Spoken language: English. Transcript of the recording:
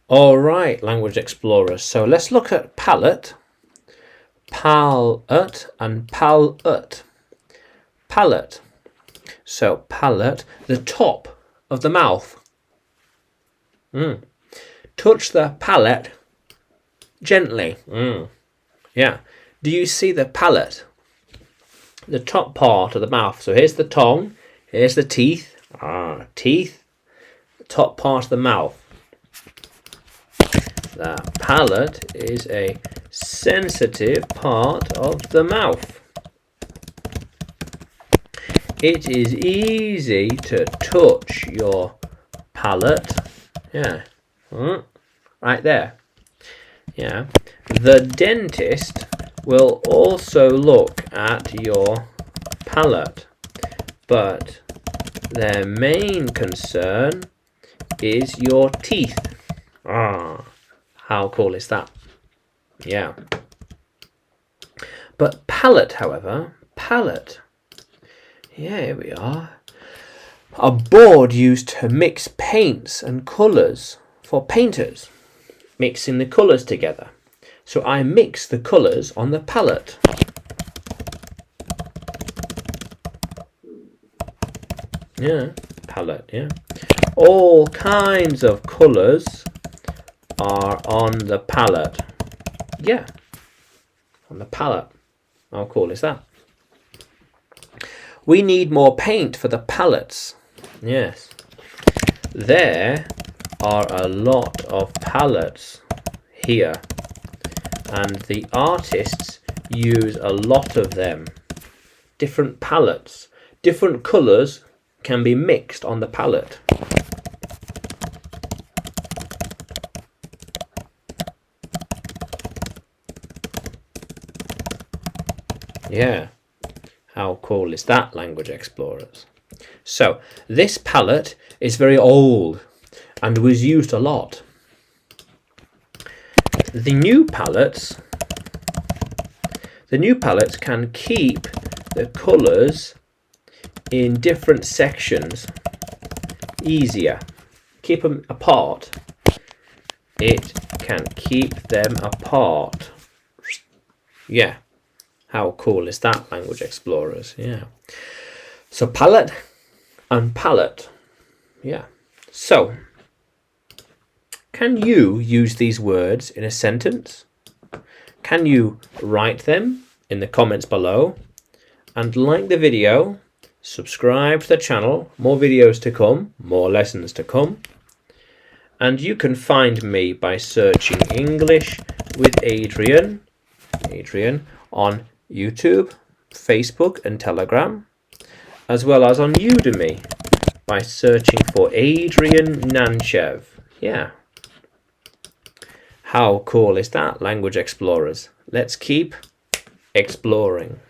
All right, language explorers. So let's look at palate, palate, and palate. Palate. So palate, the top of the mouth. Touch the palate gently. Yeah. Do you see the palate? The top part of the mouth. So here's the tongue. Here's the teeth. Teeth. The top part of the mouth. The palate is a sensitive part of the mouth. It is easy to touch your palate. Yeah. Right there. Yeah. The dentist will also look at your palate, but their main concern is your teeth. How cool is that? Yeah. But palette, however, palette. Yeah, here we are. A board used to mix paints and colours for painters. Mixing the colours together. So I mix the colours on the palette. Yeah, palette, yeah. All kinds of colours are on the palette. Yeah, on the palette. How cool is that? We need more paint for the palettes. Yes. There are a lot of palettes here, and the artists use a lot of them. Different palettes, different colours can be mixed on the palette. Yeah, how cool is that, language explorers? So, this palette is very old and was used a lot. The new palettes can keep the colours in different sections easier. Keep them apart. It can keep them apart. Yeah. How cool is that, language explorers? Yeah. So palette and palette. Yeah. So, can you use these words in a sentence? Can you write them in the comments below? And like the video, subscribe to the channel. More videos to come, more lessons to come. And you can find me by searching English with Adrian on YouTube, Facebook and Telegram, as well as on Udemy by searching for Adrian Nanchev. Yeah. How cool is that, language explorers? Let's keep exploring.